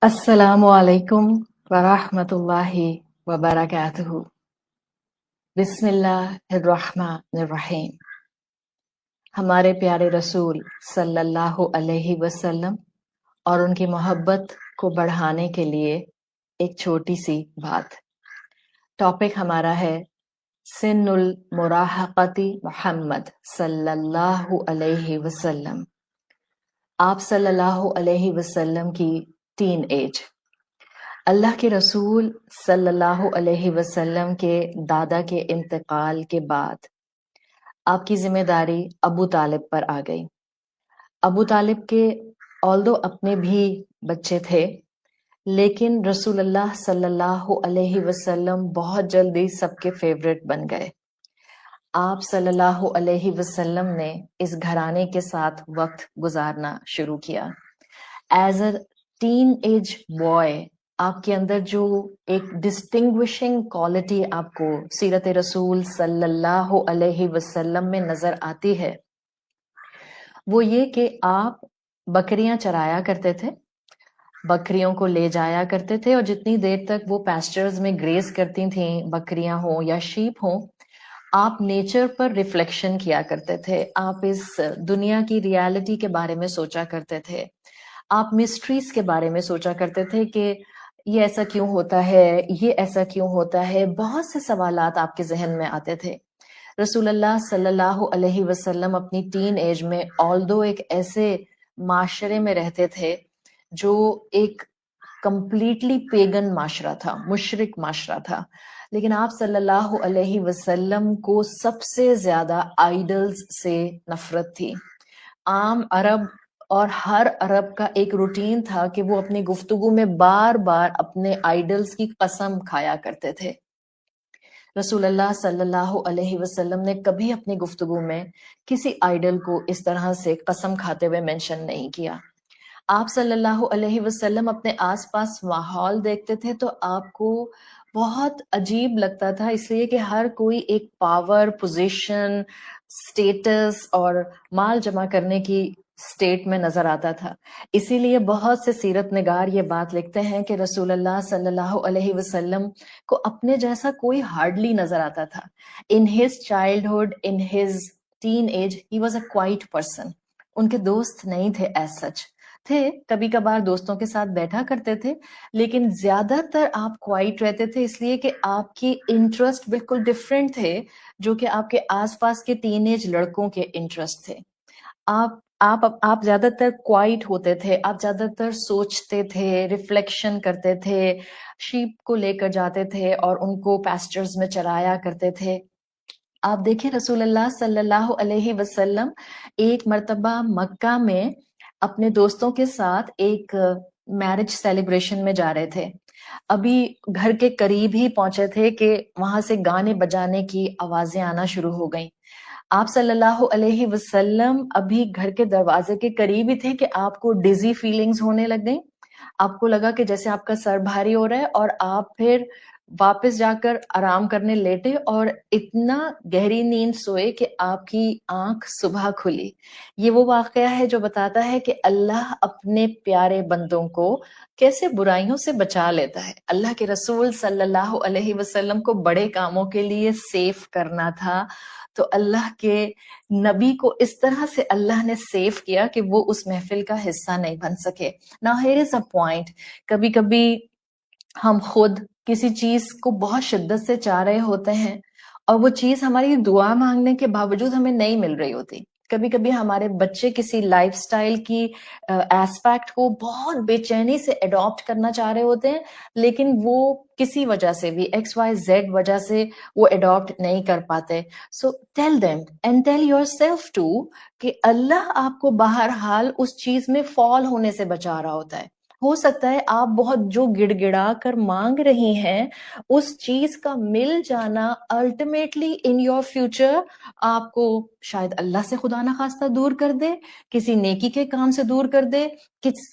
السلام علیکم ورحمۃ اللہ وبرکاتہ۔ بسم اللہ الرحمن الرحیم۔ ہمارے پیارے رسول صلی اللہ علیہ وسلم اور ان کی محبت کو بڑھانے کے لیے ایک چھوٹی سی بات۔ ٹاپک ہمارا ہے سن المراہقتی محمد صلی اللہ علیہ وسلم۔ آپ صلی اللہ علیہ وسلم کی ٹین ایج۔ اللہ کے رسول صلی اللہ علیہ وسلم کے دادا کے انتقال کے بعد آپ کی ذمہ داری ابو طالب پر آ گئی۔ ابو طالب کے although اپنے بھی بچے تھے، لیکن رسول اللہ صلی اللہ علیہ وسلم بہت جلدی سب کے فیورٹ بن گئے۔ آپ صلی اللہ علیہ وسلم نے اس گھرانے کے ساتھ وقت گزارنا شروع کیا۔ As a teenage boy آپ کے اندر جو ایک ڈسٹنگوشنگ کوالٹی آپ کو سیرت رسول صلی اللہ علیہ وسلم میں نظر آتی ہے، وہ یہ کہ آپ بکریاں چرایا کرتے تھے، بکریوں کو لے جایا کرتے تھے، اور جتنی دیر تک وہ پیسچرز میں گریز کرتی تھیں، بکریاں ہوں یا شیپ ہوں، آپ نیچر پر ریفلیکشن کیا کرتے تھے۔ آپ اس دنیا کی ریالٹی کے بارے میں سوچا کرتے تھے، آپ مسٹریز کے بارے میں سوچا کرتے تھے کہ یہ ایسا کیوں ہوتا ہے، یہ ایسا کیوں ہوتا ہے۔ بہت سے سوالات آپ کے ذہن میں آتے تھے۔ رسول اللہ صلی اللہ علیہ وسلم اپنی ٹین ایج میں although ایک ایسے معاشرے میں رہتے تھے جو ایک کمپلیٹلی پیگن معاشرہ تھا، مشرک معاشرہ تھا، لیکن آپ صلی اللہ علیہ وسلم کو سب سے زیادہ آئیڈلز سے نفرت تھی۔ عام عرب اور ہر عرب کا ایک روٹین تھا کہ وہ اپنی گفتگو میں بار بار اپنے آئیڈلز کی قسم کھایا کرتے تھے۔ رسول اللہ صلی اللہ علیہ وسلم نے کبھی اپنی گفتگو میں کسی آئیڈل کو اس طرح سے قسم کھاتے ہوئے مینشن نہیں کیا۔ آپ صلی اللہ علیہ وسلم اپنے آس پاس ماحول دیکھتے تھے تو آپ کو بہت عجیب لگتا تھا، اس لیے کہ ہر کوئی ایک پاور، پوزیشن، سٹیٹس اور مال جمع کرنے کی سٹیٹ میں نظر آتا تھا۔ اسی لیے بہت سے سیرت نگار یہ بات لکھتے ہیں کہ رسول اللہ صلی اللہ علیہ وسلم کو اپنے جیسا کوئی ہارڈلی نظر آتا تھا۔ In his childhood, in his teenage, he was a quiet person. ان کے دوست نہیں تھے ایز سچ، تھے کبھی کبھار دوستوں کے ساتھ بیٹھا کرتے تھے، لیکن زیادہ تر آپ کوائٹ رہتے تھے، اس لیے کہ آپ کی انٹرسٹ بالکل ڈفرینٹ تھے جو کہ آپ کے آس پاس کے ٹین ایج لڑکوں کے انٹرسٹ تھے۔ آپ زیادہ تر کوائٹ ہوتے تھے، آپ زیادہ تر سوچتے تھے، ریفلیکشن کرتے تھے، شیپ کو لے کر جاتے تھے اور ان کو پیسچرز میں چرایا کرتے تھے۔ آپ دیکھیں رسول اللہ صلی اللہ علیہ وسلم ایک مرتبہ مکہ میں اپنے دوستوں کے ساتھ ایک میرج سیلیبریشن میں جا رہے تھے۔ ابھی گھر کے قریب ہی پہنچے تھے کہ وہاں سے گانے بجانے کی آوازیں آنا شروع ہو گئیں۔ آپ صلی اللہ علیہ وسلم ابھی گھر کے دروازے کے قریب ہی تھے کہ آپ کو ڈیزی فیلنگز ہونے لگ گئیں۔ آپ کو لگا کہ جیسے آپ کا سر بھاری ہو رہا ہے، اور آپ پھر واپس جا کر آرام کرنے لیٹے اور اتنا گہری نیند سوئے کہ آپ کی آنکھ صبح کھلی۔ یہ وہ واقعہ ہے جو بتاتا ہے کہ اللہ اپنے پیارے بندوں کو کیسے برائیوں سے بچا لیتا ہے۔ اللہ کے رسول صلی اللہ علیہ وسلم کو بڑے کاموں کے لیے سیف کرنا تھا، تو اللہ کے نبی کو اس طرح سے اللہ نے سیف کیا کہ وہ اس محفل کا حصہ نہیں بن سکے۔ Now here is a point، کبھی کبھی ہم خود کسی چیز کو بہت شدت سے چاہ رہے ہوتے ہیں اور وہ چیز ہماری دعا مانگنے کے باوجود ہمیں نہیں مل رہی ہوتی۔ کبھی کبھی ہمارے بچے کسی لائف سٹائل کی ایسپیکٹ کو بہت بے چینی سے اڈاپٹ کرنا چاہ رہے ہوتے ہیں، لیکن وہ کسی وجہ سے بھی ایکس وائی زیڈ وجہ سے وہ اڈاپٹ نہیں کر پاتے۔ So tell them and tell yourself too کہ اللہ آپ کو بہرحال اس چیز میں فال ہونے سے بچا رہا ہوتا ہے۔ ہو سکتا ہے آپ بہت جو گڑ گڑا کر مانگ رہی ہیں اس چیز کا مل جانا الٹیمیٹلی ان یور فیوچر آپ کو شاید اللہ سے خدا نخواستہ دور کر دے، کسی نیکی کے کام سے دور کر دے،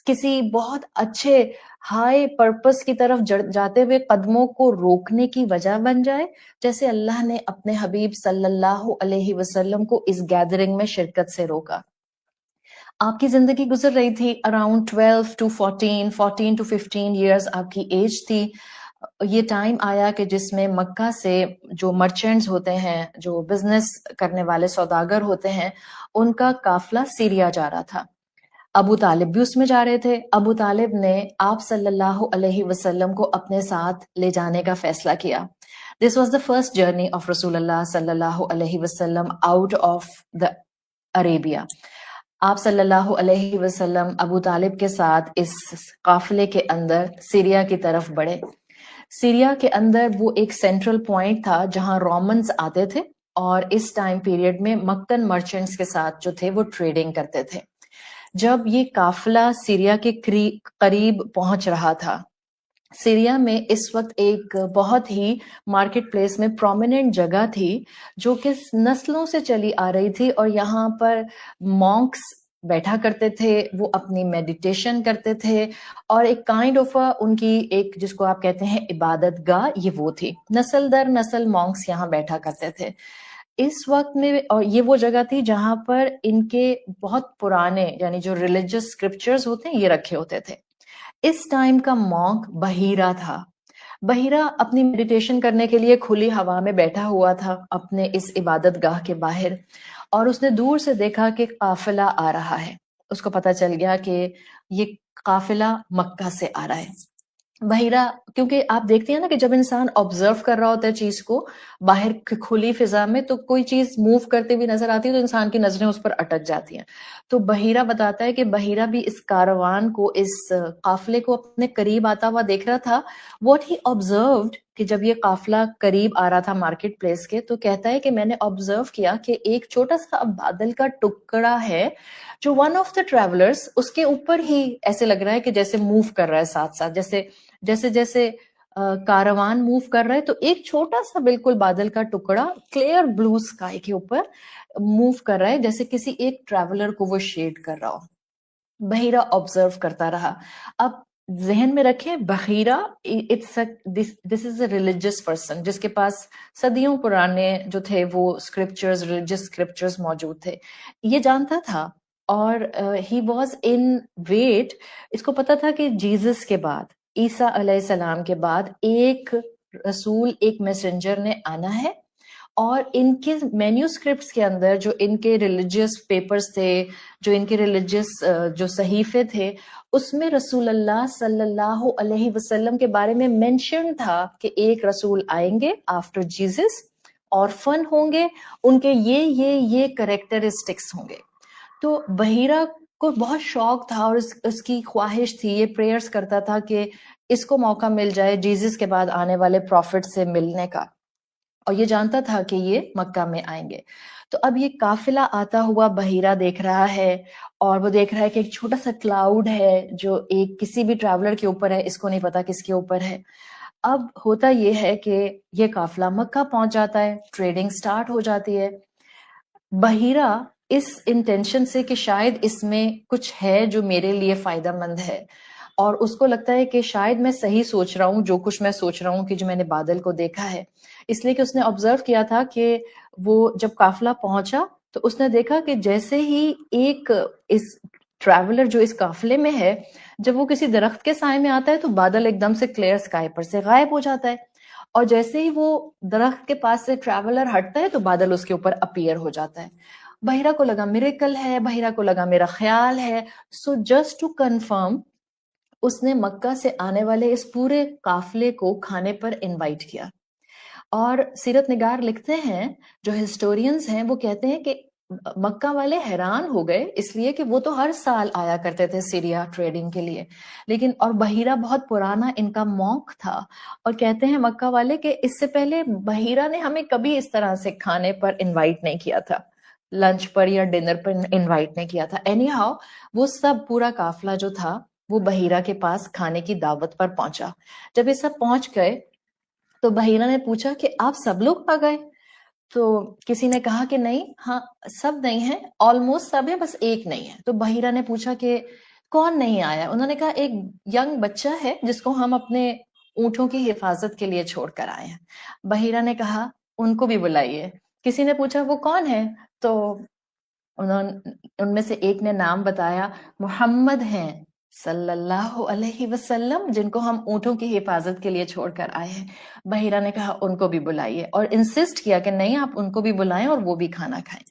کسی بہت اچھے ہائی پرپس کی طرف جاتے ہوئے قدموں کو روکنے کی وجہ بن جائے، جیسے اللہ نے اپنے حبیب صلی اللہ علیہ وسلم کو اس گیدرنگ میں شرکت سے روکا۔ آپ کی زندگی گزر رہی تھی اراؤنڈ 12 to 14 14 to 15 ایئرز آپ کی ایج تھی. یہ ٹائم آیا کہ جس میں مکہ سے جو مرچنٹس ہوتے ہیں, جو بزنس کرنے والے سوداگر ہوتے ہیں, ان کا قافلہ سیریا جا رہا تھا. ابو طالب بھی اس میں جا رہے تھے. ابو طالب نے آپ صلی اللہ علیہ وسلم کو اپنے ساتھ لے جانے کا فیصلہ کیا. This was the first journey of رسول اللہ صلی اللہ علیہ وسلم آؤٹ آف دا عربیہ. آپ صلی اللہ علیہ وسلم ابو طالب کے ساتھ اس قافلے کے اندر سیریا کی طرف بڑھے. سیریا کے اندر وہ ایک سینٹرل پوائنٹ تھا جہاں رومنز آتے تھے اور اس ٹائم پیریڈ میں مکن مرچنٹس کے ساتھ جو تھے وہ ٹریڈنگ کرتے تھے. جب یہ قافلہ سیریا کے قریب پہنچ رہا تھا, سیریا میں اس وقت ایک بہت ہی مارکیٹ پلیس میں پرومیننٹ جگہ تھی جو کہ نسلوں سے چلی آ رہی تھی, اور یہاں پر مونکس بیٹھا کرتے تھے, وہ اپنی میڈیٹیشن کرتے تھے, اور ایک کائنڈ آف ان کی ایک جس کو آپ کہتے ہیں عبادت گاہ, یہ وہ تھی. نسل در نسل مونکس یہاں بیٹھا کرتے تھے اس وقت میں, اور یہ وہ جگہ تھی جہاں پر ان کے بہت پرانے یعنی جو ریلیجس اسکرپچرز ہوتے ہیں یہ رکھے ہوتے تھے. اس ٹائم کا مونک بحیرہ تھا. بحیرہ اپنی میڈیٹیشن کرنے کے لیے کھلی ہوا میں بیٹھا ہوا تھا اپنے اس عبادت گاہ کے باہر, اور اس نے دور سے دیکھا کہ قافلہ آ رہا ہے. اس کو پتا چل گیا کہ یہ قافلہ مکہ سے آ رہا ہے. بحیرہ, کیونکہ آپ دیکھتے ہیں نا کہ جب انسان آبزرو کر رہا ہوتا ہے چیز کو باہر کھلی فضا میں, تو کوئی چیز موو کرتے ہوئے نظر آتی ہے تو انسان کی نظریں اس پر اٹک جاتی ہیں. تو بحیرہ بتاتا ہے کہ بحیرہ بھی اس کاروان کو, اس قافلے کو اپنے قریب آتا ہوا دیکھ رہا تھا. واٹ ہی آبزروڈ کہ جب یہ قافلہ قریب آ رہا تھا مارکیٹ پلیس کے, تو کہتا ہے کہ میں نے آبزرو کیا کہ ایک چھوٹا سا بادل کا ٹکڑا ہے جو ون آف دا ٹریولرز اس کے اوپر ہی ایسے لگ رہا ہے کہ جیسے موو کر رہا ہے ساتھ ساتھ, جیسے جیسے کاروان موو کر رہا ہے, تو ایک چھوٹا سا بالکل بادل کا ٹکڑا کلیئر بلو اسکائی کے اوپر موو کر رہا ہے, جیسے کسی ایک ٹریولر کو وہ شیڈ کر رہا ہو. بحیرہ آبزرو کرتا رہا. اب ذہن میں رکھیں, بحیرہ دس از اے ریلیجس پرسن جس کے پاس صدیوں پرانے جو تھے وہ اسکرپچرز, ریلیجس اسکرپچرز موجود تھے. یہ جانتا تھا, اور ہی واز ان ویٹ. اس کو پتا تھا کہ جیزس کے بعد, عیسیٰ علیہ السلام کے بعد ایک رسول, ایک میسنجر نے آنا ہے, اور ان کے مینیوسکرپٹس کے اندر جو ان کے ریلیجیس پیپرز تھے, جو ان کے ریلیجیس جو صحیفے تھے, اس میں رسول اللہ صلی اللہ علیہ وسلم کے بارے میں مینشن تھا کہ ایک رسول آئیں گے آفٹر جیزس, آرفن ہوں گے, ان کے یہ کریکٹرسٹکس ہوں گے. تو بحیرہ کو بہت شوق تھا, اور اس کی خواہش تھی, یہ پریئرز کرتا تھا کہ اس کو موقع مل جائے جیزس کے بعد آنے والے پروفٹ سے ملنے کا, اور یہ جانتا تھا کہ یہ مکہ میں آئیں گے. تو اب یہ قافلہ آتا ہوا بحیرہ دیکھ رہا ہے, اور وہ دیکھ رہا ہے کہ ایک چھوٹا سا کلاؤڈ ہے جو ایک کسی بھی ٹریولر کے اوپر ہے, اس کو نہیں پتا کس کے اوپر ہے. اب ہوتا یہ ہے کہ یہ قافلہ مکہ پہنچ جاتا ہے, ٹریڈنگ سٹارٹ ہو جاتی ہے. بحیرہ اس انٹینشن سے کہ شاید اس میں کچھ ہے جو میرے لیے فائدہ مند ہے, اور اس کو لگتا ہے کہ شاید میں صحیح سوچ رہا ہوں جو کچھ میں سوچ رہا ہوں کہ جو میں نے بادل کو دیکھا ہے. اس لیے کہ اس نے آبزرو کیا تھا کہ وہ جب قافلہ پہنچا تو اس نے دیکھا کہ جیسے ہی ایک اس ٹریولر جو اس قافلے میں ہے, جب وہ کسی درخت کے سائے میں آتا ہے تو بادل ایک دم سے کلیئر اسکائی پر سے غائب ہو جاتا ہے, اور جیسے ہی وہ درخت کے پاس سے ٹریولر ہٹتا ہے تو بادل اس کے اوپر اپیئر ہو جاتا ہے. بحیرہ کو لگا میریکل ہے, بحیرہ کو لگا میرا خیال ہے. سو جسٹ ٹو کنفرم اس نے مکہ سے آنے والے اس پورے قافلے کو کھانے پر انوائٹ کیا. اور سیرت نگار لکھتے ہیں, جو ہسٹورینز ہیں وہ کہتے ہیں کہ مکہ والے حیران ہو گئے, اس لیے کہ وہ تو ہر سال آیا کرتے تھے سیریا ٹریڈنگ کے لیے, لیکن اور بحیرہ بہت پرانا ان کا مونک تھا, اور کہتے ہیں مکہ والے کہ اس سے پہلے بحیرہ نے ہمیں کبھی اس طرح سے کھانے پر انوائٹ نہیں کیا تھا, لنچ پر یا ڈنر پر انوائٹ نہیں کیا تھا. اینی ہاؤ وہ سب پورا قافلہ جو تھا وہ بحیرہ کے پاس کھانے کی دعوت پر پہنچا. جب یہ سب پہنچ گئے تو بحیرہ نے پوچھا کہ آپ سب لوگ آ گئے؟ تو کسی نے کہا کہ نہیں, ہاں سب نہیں ہیں, آلموسٹ سب ہیں, بس ایک نہیں ہے. تو بحیرہ نے پوچھا کہ کون نہیں آیا؟ انہوں نے کہا ایک ینگ بچہ ہے جس کو ہم اپنے اونٹوں کی حفاظت کے لیے چھوڑ کر آئے ہیں. بحیرہ نے کہا ان کو بھی بلائیے. کسی نے پوچھا وہ کون ہے؟ تو ان میں سے ایک نے نام بتایا، محمد ہیں صلی اللہ علیہ وسلم، جن کو ہم اونٹوں کی حفاظت کے لیے چھوڑ کر آئے ہیں۔ بحیرہ نے کہا ان کو بھی بلائیے، اور انسسٹ کیا کہ نہیں، آپ ان کو بھی بلائیں اور وہ بھی کھانا کھائیں۔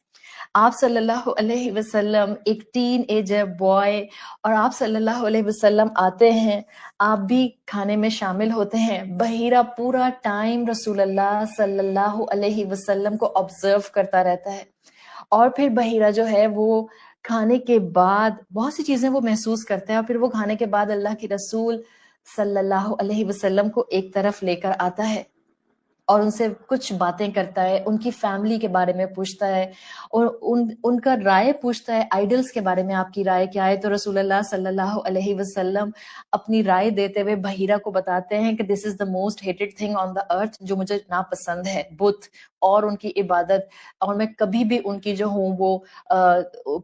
آپ صلی اللہ علیہ وسلم ایک ٹین ایجر بوائے، اور آپ صلی اللہ علیہ وسلم آتے ہیں، آپ بھی کھانے میں شامل ہوتے ہیں۔ بحیرہ پورا ٹائم رسول اللہ صلی اللہ علیہ وسلم کو آبزرو کرتا رہتا ہے، اور پھر بحیرہ جو ہے وہ کھانے کے بعد بہت سی چیزیں وہ محسوس کرتے ہیں، اور پھر وہ کھانے کے بعد اللہ کے رسول صلی اللہ علیہ وسلم کو ایک طرف لے کر آتا ہے اور ان سے کچھ باتیں کرتا ہے، ان کی فیملی کے بارے میں پوچھتا ہے، اور ان کا رائے پوچھتا ہے، آئیڈلز کے بارے میں آپ کی رائے کیا ہے؟ تو رسول اللہ صلی اللہ علیہ وسلم اپنی رائے دیتے ہوئے بحیرہ کو بتاتے ہیں کہ this is the most hated thing on the earth, جو مجھے ناپسند ہے، بت اور ان کی عبادت، اور میں کبھی بھی ان کی جو ہوں وہ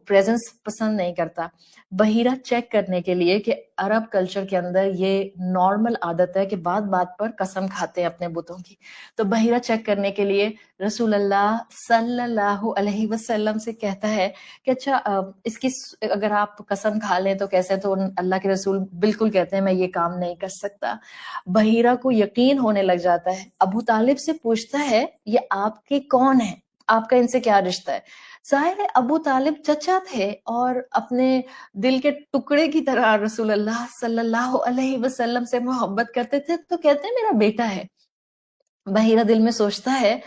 پریزنس پسند نہیں کرتا۔ بحیرہ چیک کرنے کے لیے کہ عرب کلچر کے اندر یہ نارمل عادت ہے کہ بات بات پر قسم کھاتے ہیں اپنے بتوں کی، تو بحیرہ چیک کرنے کے لیے رسول اللہ صلی اللہ علیہ وسلم سے کہتا ہے کہ اچھا اس کی اگر آپ قسم کھا لیں تو کیسے؟ تو اللہ کے رسول بالکل کہتے ہیں میں یہ کام نہیں کر سکتا۔ بحیرہ کو یقین ہونے لگ جاتا ہے، ابو طالب سے پوچھتا ہے یہ آپ کے کون ہیں، آپ کا ان سے کیا رشتہ ہے؟ ظاہر ہے ابو طالب چچا تھے اور اپنے دل کے ٹکڑے کی طرح رسول اللہ صلی اللہ علیہ وسلم سے محبت کرتے تھے، تو کہتے ہیں میرا بیٹا ہے۔ بحیرہ دل میں سوچتا ہے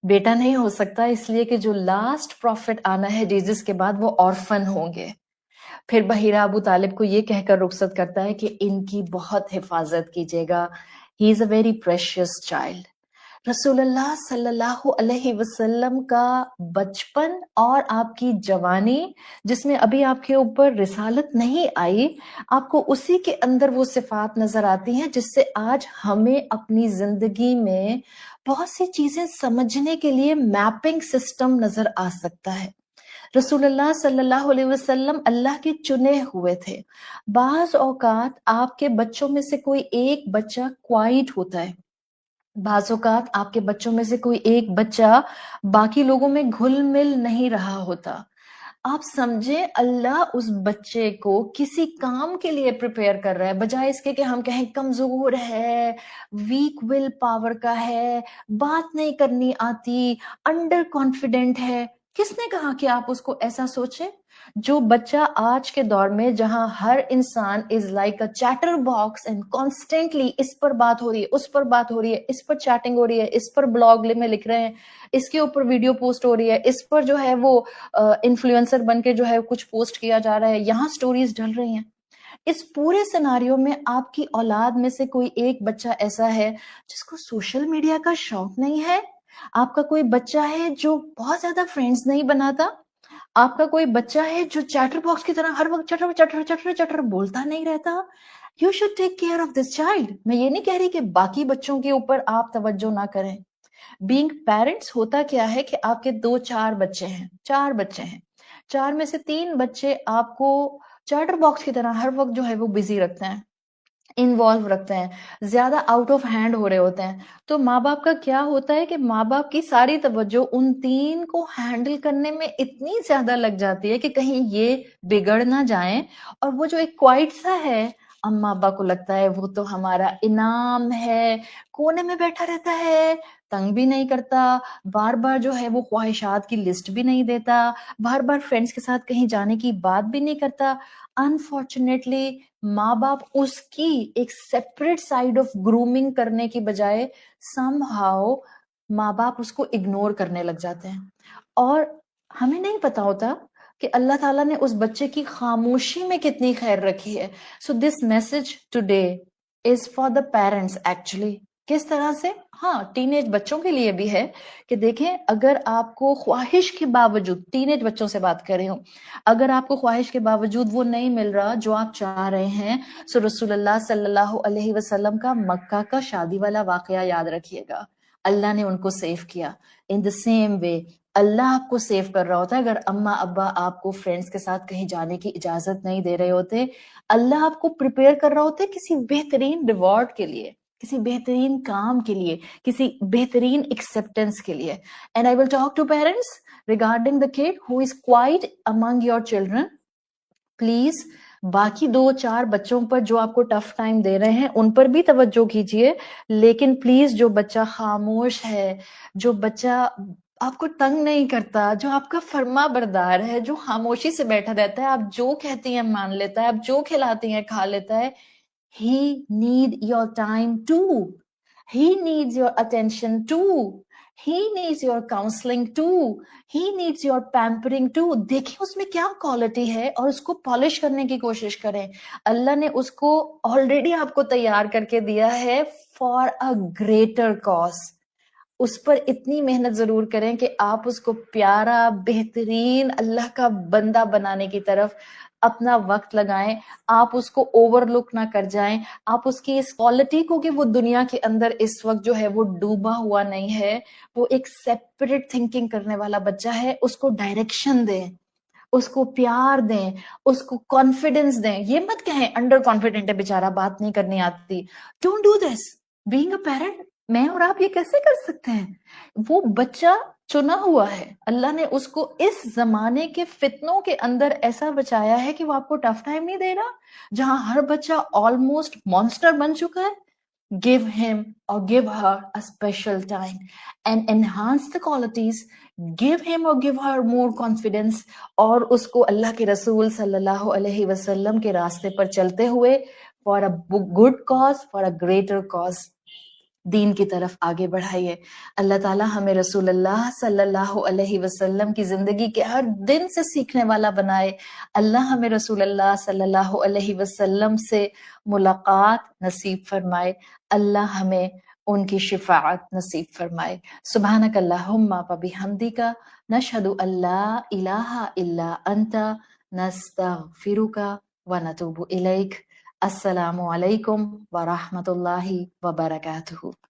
بیٹا نہیں ہو سکتا، اس لیے کہ جو لاسٹ پروفٹ آنا ہے جیزس کے بعد وہ آرفن ہوں گے۔ پھر بحیرہ ابو طالب کو یہ کہہ کر رخصت کرتا ہے کہ ان کی بہت حفاظت کیجیے گا، ہی از اے ویری پریشیس چائلڈ۔ رسول اللہ صلی اللہ علیہ وسلم کا بچپن اور آپ کی جوانی، جس میں ابھی آپ کے اوپر رسالت نہیں آئی، آپ کو اسی کے اندر وہ صفات نظر آتی ہیں جس سے آج ہمیں اپنی زندگی میں بہت سی چیزیں سمجھنے کے لیے میپنگ سسٹم نظر آ سکتا ہے۔ رسول اللہ صلی اللہ علیہ وسلم اللہ کے چنے ہوئے تھے۔ بعض اوقات آپ کے بچوں میں سے کوئی ایک بچہ کوائٹ ہوتا ہے، بعض اوقات آپ کے بچوں میں سے کوئی ایک بچہ باقی لوگوں میں گھل مل نہیں رہا ہوتا۔ آپ سمجھیں اللہ اس بچے کو کسی کام کے لیے پریپیئر کر رہا ہے، بجائے اس کے کہ ہم کہیں کمزور ہے، ویک ول پاور کا ہے، بات نہیں کرنی آتی، انڈر کانفیڈنٹ ہے۔ کس نے کہا کہ آپ اس کو ایسا سوچیں؟ جو بچہ آج کے دور میں جہاں ہر انسان is like a chatterbox and constantly اس پر بات ہو رہی ہے، اس پر بات ہو رہی ہے، اس پر چیٹنگ ہو رہی ہے، اس پر بلاگ میں لکھ رہے ہیں، اس کے اوپر ویڈیو پوسٹ ہو رہی ہے، اس پر جو ہے وہ انفلوئنسر بن کے جو ہے کچھ پوسٹ کیا جا رہا ہے، یہاں سٹوریز ڈل رہی ہیں۔ اس پورے سیناریو میں آپ کی اولاد میں سے کوئی ایک بچہ ایسا ہے جس کو سوشل میڈیا کا شوق نہیں ہے، آپ کا کوئی بچہ ہے جو بہت زیادہ فرینڈز نہیں بناتا، آپ کا کوئی بچہ ہے جو چیٹر باکس کی طرح ہر وقت چٹر چٹر چٹر چٹر بولتا نہیں رہتا۔ You should take care of this child. میں یہ نہیں کہہ رہی کہ باقی بچوں کے اوپر آپ توجہ نہ کریں۔ بینگ پیرنٹس ہوتا کیا ہے کہ آپ کے 2-4 بچے ہیں، 4 بچے ہیں، 4 میں سے 3 بچے آپ کو چیٹر باکس کی طرح ہر وقت جو ہے وہ بزی رکھتے ہیں، انوالو رکھتے ہیں، زیادہ آؤٹ آف ہینڈ ہو رہے ہوتے ہیں۔ تو ماں باپ کا کیا ہوتا ہے کہ ماں باپ کی ساری توجہ ان 3 کو ہینڈل کرنے میں اتنی زیادہ لگ جاتی ہے کہ کہیں یہ بگڑ نہ جائیں، اور وہ جو ایک کوائٹ سا ہے، اما ابا کو لگتا ہے وہ تو ہمارا انعام ہے، کونے میں بیٹھا رہتا ہے، تنگ بھی نہیں کرتا، بار بار جو ہے وہ خواہشات کی لسٹ بھی نہیں دیتا، بار بار فرینڈز کے ساتھ کہیں جانے کی بات بھی نہیں کرتا۔ انفارچونیٹلی ماں باپ اس کی ایک سیپریٹ سائڈ آف گرومنگ کرنے کی بجائے سم ہاؤ ماں باپ اس کو اگنور کرنے لگ جاتے ہیں، اور ہمیں نہیں پتا ہوتا کہ اللہ تعالیٰ نے اس بچے کی خاموشی میں کتنی خیر رکھی ہے۔ So this message today is for the parents actually. کس طرح سے؟ ہاں، ٹین ایج بچوں کے لیے بھی ہے کہ دیکھیں اگر آپ کو خواہش کے باوجود، ٹین ایج بچوں سے بات کر رہی ہوں، اگر آپ کو خواہش کے باوجود وہ نہیں مل رہا جو آپ چاہ رہے ہیں، سو رسول اللہ صلی اللہ علیہ وسلم کا مکہ کا شادی والا واقعہ یاد رکھیے گا۔ اللہ نے ان کو سیو کیا۔ ان دا سیم وے اللہ آپ کو سیو کر رہا ہوتا ہے۔ اگر اما ابا آپ کو فرینڈز کے ساتھ کہیں جانے کی اجازت نہیں دے رہے ہوتے، اللہ آپ کو پریپیئر کر رہا ہوتا ہے کسی بہترین ریوارڈ کے لیے، کسی بہترین کام کے لیے، کسی بہترین ایکسپٹینس کے لیے۔ And I will talk to parents, regarding the kid who is quiet among your children, please باقی 2-4 بچوں پر جو آپ کو ٹف ٹائم دے رہے ہیں ان پر بھی توجہ کیجئے، لیکن پلیز جو بچہ خاموش ہے، جو بچہ آپ کو تنگ نہیں کرتا، جو آپ کا فرما بردار ہے، جو خاموشی سے بیٹھا رہتا ہے، آپ جو کہتی ہیں مان لیتا ہے، آپ جو کھلاتی ہیں کھا لیتا ہے، he need your time too. He needs your attention too. He needs your counseling too. He needs your pampering too. دیکھیں اس میں کیا کوالٹی ہے اور اس کو پالش کرنے کی کوشش کریں. اللہ نے اس کو آلریڈی آپ کو تیار کر کے دیا ہے for a greater cause. اس پر اتنی محنت ضرور کریں کہ آپ اس کو پیارا، بہترین اللہ کا بندہ بنانے کی طرف اپنا وقت لگائیں. آپ اس کو اوور لک نہ کر جائیں. آپ اس کی اس کوالٹی کو کہ وہ دنیا کے اندر اس وقت جو ہے وہ ڈوبا ہوا نہیں ہے، وہ ایک سیپریٹ تھنکنگ کرنے والا بچہ ہے، اس کو ڈائریکشن دیں، اس کو پیار دیں، اس کو کانفیڈنس دیں. یہ مت کہیں انڈر کانفیڈنٹ ہے بیچارہ، بات نہیں کرنی آتی. Don't do this. Being a parent, میں اور آپ یہ کیسے کر سکتے ہیں؟ وہ بچہ چنا ہوا ہے، اللہ نے اس کو اس زمانے کے فتنوں کے اندر ایسا بچایا ہے کہ وہ آپ کو ٹف ٹائم نہیں دے رہا، جہاں ہر بچہ آلموسٹ مانسٹر بن چکا ہے. Give him or give her a special time and enhance the qualities. Give him or give her more confidence. اور اس کو اللہ کے رسول صلی اللہ علیہ وسلم کے راستے پر چلتے ہوئے for a good cause, for a greater cause دین کی طرف آگے بڑھائیے. اللہ تعالیٰ ہمیں رسول اللہ صلی اللہ علیہ وسلم کی زندگی کے ہر دن سے سیکھنے والا بنائے. اللہ ہمیں رسول اللہ صلی اللہ علیہ وسلم سے ملاقات نصیب فرمائے. اللہ ہمیں ان کی شفاعت نصیب فرمائے. سبحانک اللہم و بحمدک، نشہد ان لا الہ الا انت، نستغفرک و نتوب الیک. السلام علیکم ورحمۃ اللہ وبرکاتہ.